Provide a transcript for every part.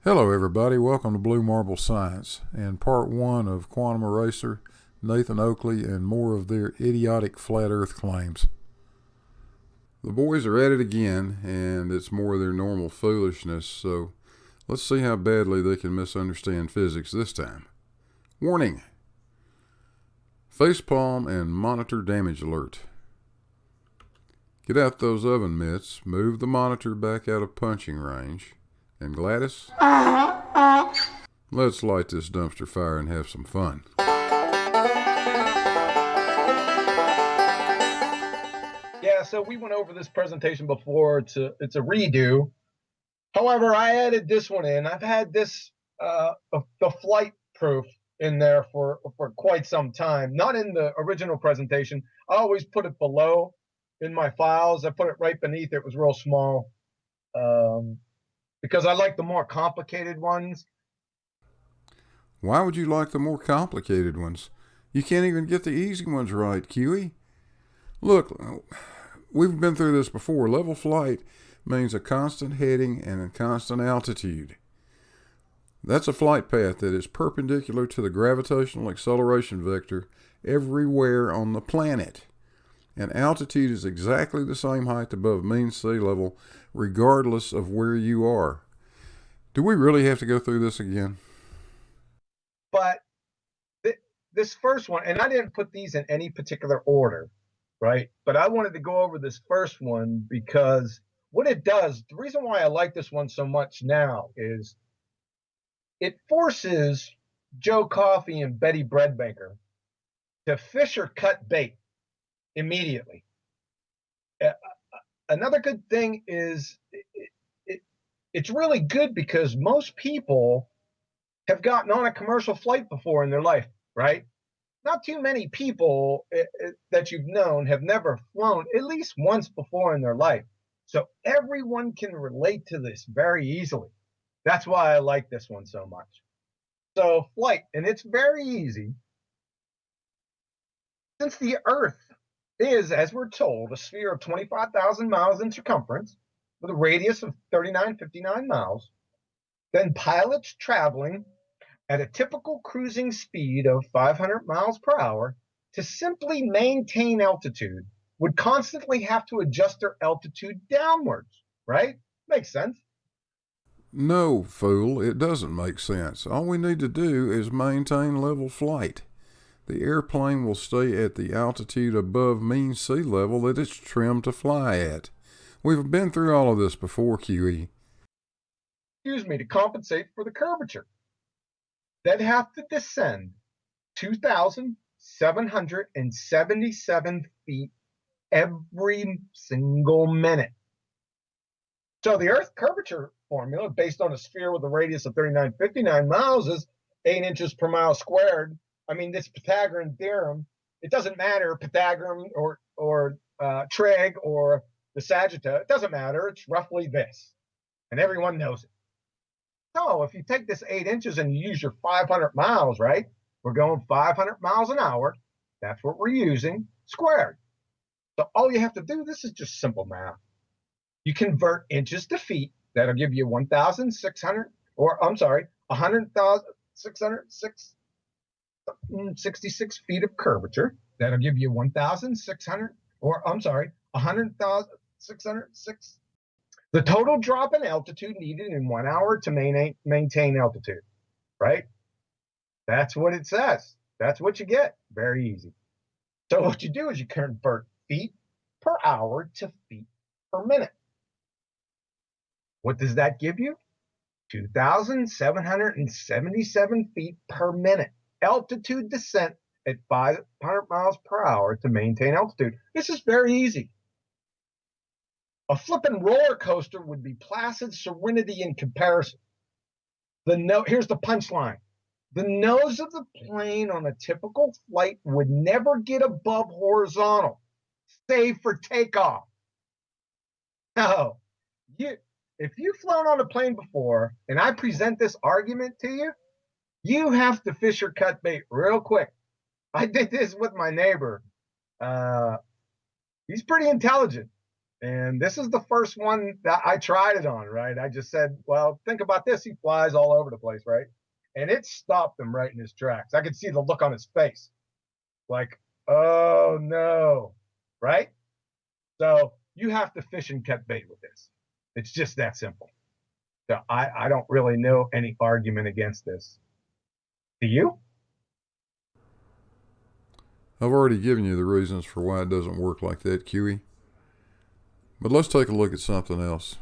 Hello, everybody. Welcome to Blue Marble Science and part one of Quantum Eraser, Nathan Oakley, and more of their idiotic flat Earth claims. The boys are at it again, and it's more of their normal foolishness, so let's see how badly they can misunderstand physics this time. Warning! Facepalm and monitor damage alert. Get out those oven mitts, move the monitor back out of punching range, and Gladys, let's light this dumpster fire and have some fun. Yeah, so we went over this presentation before. It's a redo. However, I added this one in. I've had this the flight proof in there for quite some time. Not in the original presentation. I always put it below in my files. I put it right beneath. It was real small because I like the more complicated ones. Why would you like the more complicated ones? You can't even get the easy ones right, Kiwi. Look, we've been through this before. Level flight means a constant heading and a constant altitude. That's a flight path that is perpendicular to the gravitational acceleration vector everywhere on the planet. And altitude is exactly the same height above mean sea level, regardless of where you are. Do we really have to go through this again? But this first one, and I didn't put these in any particular order, right? But I wanted to go over this first one because what it does, the reason why I like this one so much now is it forces Joe Coffey and Betty Breadmaker to fish or cut bait immediately. Another good thing is it's really good because most people have gotten on a commercial flight before in their life, right? Not too many people that you've known have never flown at least once before in their life. So everyone can relate to this very easily. That's why I like this one so much. So flight, and it's very easy. Since the Earth is, as we're told, a sphere of 25,000 miles in circumference with a radius of 3959 miles, then pilots traveling at a typical cruising speed of 500 miles per hour to simply maintain altitude would constantly have to adjust their altitude downwards, right? Makes sense. No, fool, it doesn't make sense. All we need to do is maintain level flight. The airplane will stay at the altitude above mean sea level that it's trimmed to fly at. We've been through all of this before, QE. Excuse me, to compensate for the curvature. They'd have to descend 2,777 feet every single minute. So the Earth curvature formula, based on a sphere with a radius of 3959 miles, is 8 inches per mile squared. I mean, this Pythagorean theorem, it doesn't matter, Pythagorean or trig or the sagitta, it doesn't matter. It's roughly this, and everyone knows it. So if you take this 8 inches and you use your 500 miles, right? We're going 500 miles an hour. That's what we're using, squared. So all you have to do, this is just simple math. You convert inches to feet. That'll give you 1,600, or I'm sorry, 100,666 feet of curvature. That'll give you 1,600, or I'm sorry, 100,606. The total drop in altitude needed in 1 hour to maintain altitude, right? That's what it says. That's what you get. Very easy. So what you do is you convert feet per hour to feet per minute. What does that give you? 2,777 feet per minute. Altitude descent at 500 miles per hour to maintain altitude. This is very easy. A flipping roller coaster would be placid serenity in comparison. Here's the punchline. The nose of the plane on a typical flight would never get above horizontal, save for takeoff. No, if you've flown on a plane before and I present this argument to you, you have to fish or cut bait real quick. I did this with my neighbor. He's pretty intelligent. And this is the first one that I tried it on, right? I just said, well, think about this. He flies all over the place, right? And it stopped him right in his tracks. I could see the look on his face like, oh no, right? So you have to fish and cut bait with this. It's just that simple. So I don't really know any argument against this. Do you? I've already given you the reasons for why it doesn't work like that, Huey. But let's take a look at something else.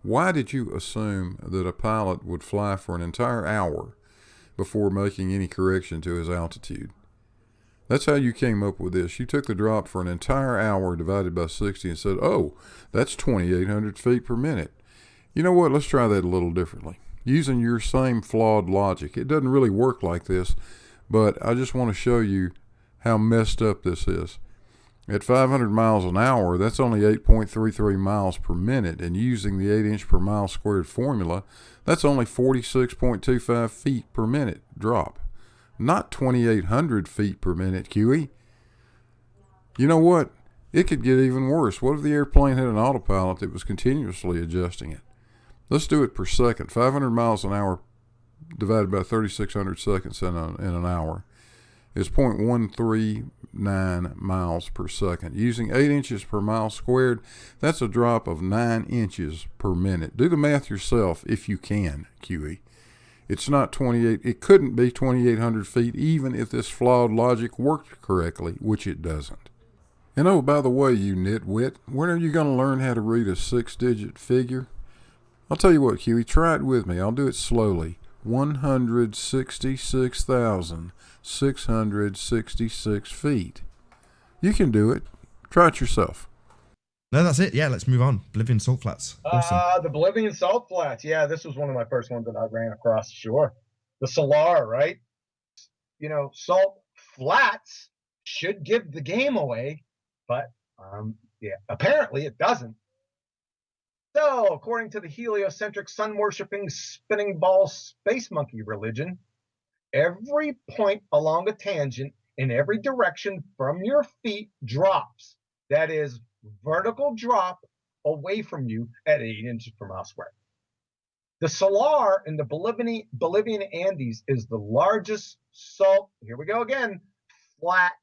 Why did you assume that a pilot would fly for an entire hour before making any correction to his altitude? That's how you came up with this. You took the drop for an entire hour divided by 60 and said, oh, that's 2,800 feet per minute. You know what? Let's try that a little differently. Using your same flawed logic. It doesn't really work like this, but I just want to show you how messed up this is. At 500 miles an hour, that's only 8.33 miles per minute, and using the 8-inch per mile squared formula, that's only 46.25 feet per minute drop. Not 2,800 feet per minute, Huey. You know what? It could get even worse. What if the airplane had an autopilot that was continuously adjusting it? Let's do it per second. 500 miles an hour divided by 3,600 seconds in an hour is 0.139 miles per second. Using 8 inches per mile squared, that's a drop of 9 inches per minute. Do the math yourself if you can, Huey. It's not 28. It couldn't be 2,800 feet even if this flawed logic worked correctly, which it doesn't. And oh, by the way, you nitwit, when are you going to learn how to read a 6-digit figure? I'll tell you what, Huey, try it with me. I'll do it slowly. 166,666 feet. You can do it. Try it yourself. No, that's it. Yeah, let's move on. Bolivian salt flats. Awesome. The Bolivian salt flats. Yeah, this was one of my first ones that I ran across. Sure. The Salar, right? You know, salt flats should give the game away, but yeah, apparently it doesn't. So, according to the heliocentric, sun-worshipping, spinning ball space monkey religion, every point along a tangent in every direction from your feet drops. That is, vertical drop away from you at 8 inches per mile squared. The Salar in the Bolivian Andes is the largest salt, here we go again, flat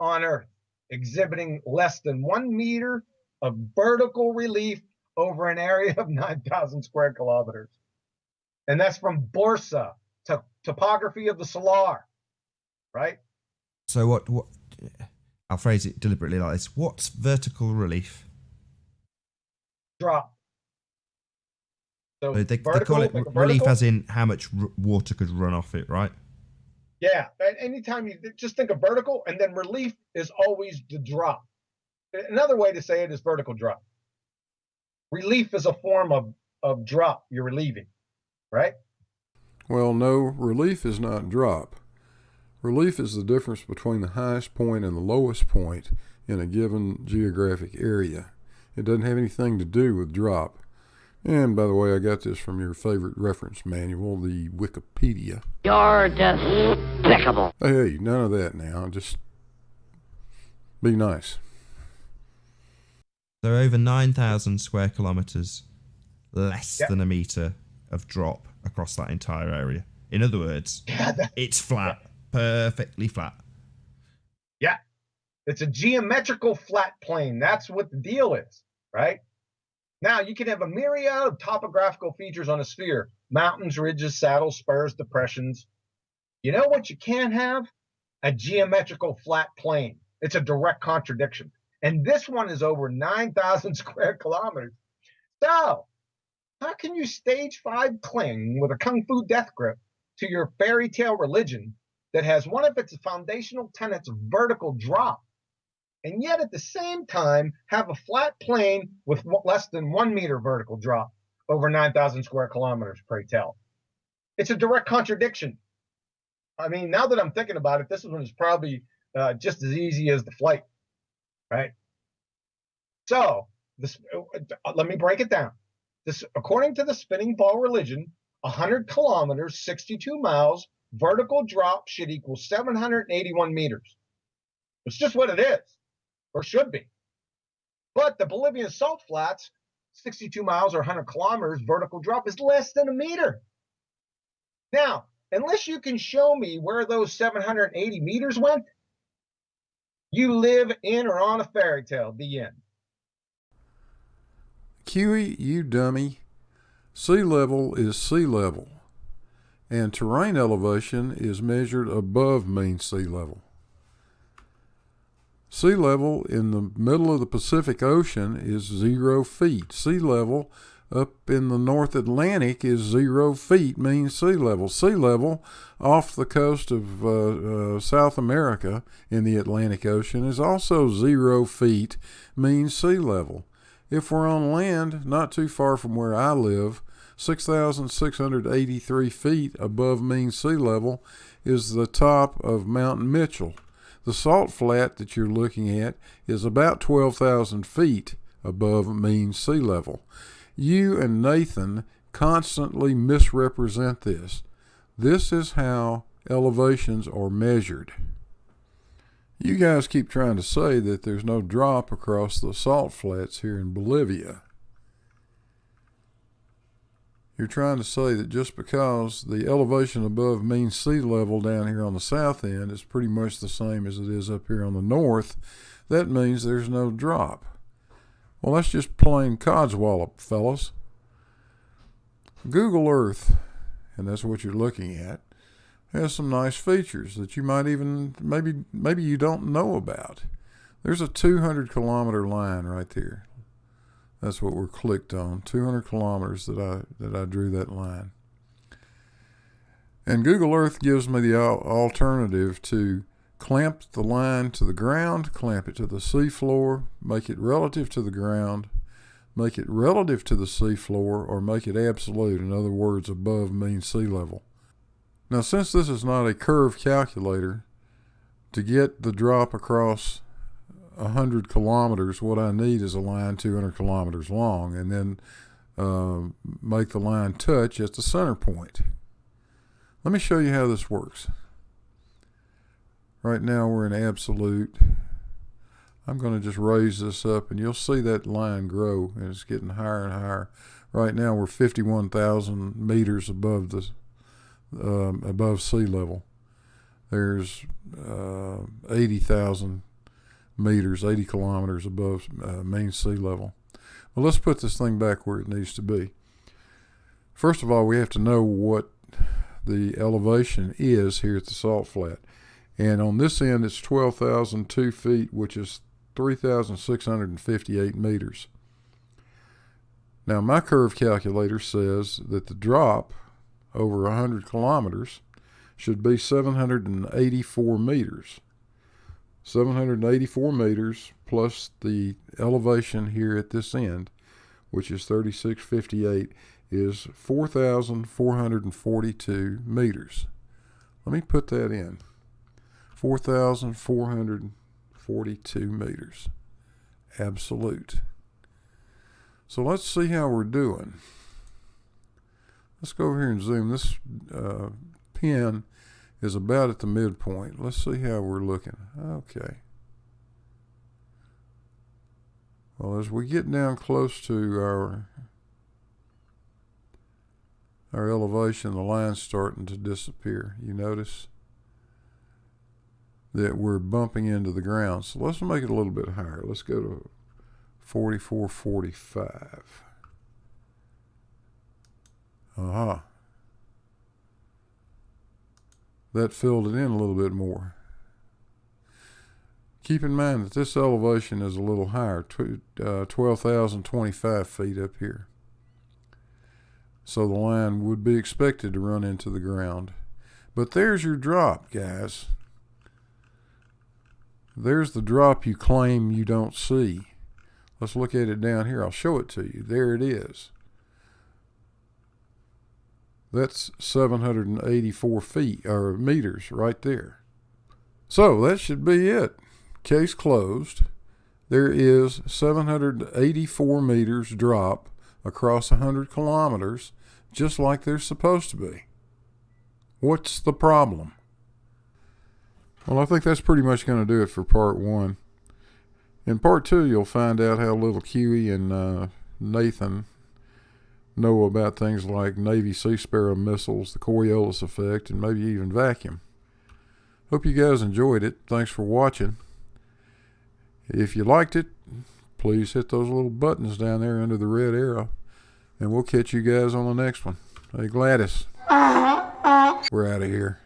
on Earth, exhibiting less than 1 meter of vertical relief over an area of 9,000 square kilometers. And that's from Borsa, to topography of the Salar, right? So what I'll phrase it deliberately like this. What's vertical relief? Drop. So they call it relief as in how much water could run off it, right? Yeah. Anytime you just think of vertical, and then relief is always the drop. Another way to say it is vertical drop. Relief is a form of drop you're relieving, right? Well, no, relief is not drop. Relief is the difference between the highest point and the lowest point in a given geographic area. It doesn't have anything to do with drop. And by the way, I got this from your favorite reference manual, the Wikipedia. You're despicable. Hey, none of that now. Just be nice. So over 9,000 square kilometers, less than a meter of drop across that entire area. In other words, it's flat, perfectly flat. Yeah, it's a geometrical flat plane. That's what the deal is, right? Now, you can have a myriad of topographical features on a sphere: mountains, ridges, saddles, spurs, depressions. You know what you can't have? A geometrical flat plane. It's a direct contradiction. And this one is over 9,000 square kilometers. So, how can you stage 5 cling with a kung fu death grip to your fairy tale religion that has one of its foundational tenets of vertical drop, and yet at the same time have a flat plane with less than 1 meter vertical drop over 9,000 square kilometers, pray tell? It's a direct contradiction. I mean, now that I'm thinking about it, this one is probably just as easy as the flight, right? So, let me break it down. This, according to the spinning ball religion, 100 kilometers, 62 miles, vertical drop should equal 781 meters. It's just what it is, or should be. But the Bolivian salt flats, 62 miles or 100 kilometers vertical drop is less than a meter. Now, unless you can show me where those 780 meters went, you live in or on a fairy tale. The end. Huey, you dummy. Sea level is sea level, and terrain elevation is measured above mean sea level. Sea level in the middle of the Pacific Ocean is 0 feet. Sea level up in the North Atlantic is 0 feet, mean sea level. Sea level off the coast of South America in the Atlantic Ocean is also 0 feet, mean sea level. If we're on land, not too far from where I live, 6,683 feet above mean sea level is the top of Mount Mitchell. The salt flat that you're looking at is about 12,000 feet above mean sea level. You and Nathan constantly misrepresent this. This is how elevations are measured. You guys keep trying to say that there's no drop across the salt flats here in Bolivia. You're trying to say that just because the elevation above mean sea level down here on the south end is pretty much the same as it is up here on the north, that means there's no drop. Well, that's just plain codswallop, fellas. Google Earth, and that's what you're looking at, has some nice features that you might even, maybe you don't know about. There's a 200-kilometer line right there. That's what we're clicked on, 200 kilometers that I drew that line. And Google Earth gives me the alternative to clamp the line to the ground, clamp it to the seafloor, make it relative to the ground, make it relative to the seafloor, or make it absolute, in other words, above mean sea level. Now, since this is not a curve calculator, to get the drop across 100 kilometers, what I need is a line 200 kilometers long, and then make the line touch at the center point. Let me show you how this works. Right now we're in absolute. I'm going to just raise this up, and you'll see that line grow, and it's getting higher and higher. Right now we're 51,000 meters above the above sea level. There's 80,000 meters, 80 kilometers above mean sea level. Well, let's put this thing back where it needs to be. First of all, we have to know what the elevation is here at the salt flat. And on this end, it's 12,002 feet, which is 3,658 meters. Now, my curve calculator says that the drop over 100 kilometers should be 784 meters. 784 meters plus the elevation here at this end, which is 3658, is 4,442 meters. Let me put that in. 4,442 meters. Absolute. So let's see how we're doing. Let's go over here and zoom. This pin is about at the midpoint. Let's see how we're looking. Okay. Well, as we get down close to our elevation, the line's starting to disappear. You notice that we're bumping into the ground. So let's make it a little bit higher. Let's go to 4445. Aha. That filled it in a little bit more. Keep in mind that this elevation is a little higher, 12,025 feet up here. So the line would be expected to run into the ground. But there's your drop, guys. There's the drop you claim you don't see. Let's look at it down here. I'll show it to you. There it is. That's 784 feet or meters right there. So that should be it. Case closed. There is 784 meters drop across 100 kilometers, just like they're supposed to be. What's the problem? Well, I think that's pretty much going to do it for part one. In part 2, you'll find out how little Huey and Nathan know about things like Navy Sea Sparrow missiles, the Coriolis effect, and maybe even vacuum. Hope you guys enjoyed it. Thanks for watching. If you liked it, please hit those little buttons down there under the red arrow, and we'll catch you guys on the next one. Hey, Gladys, we're out of here.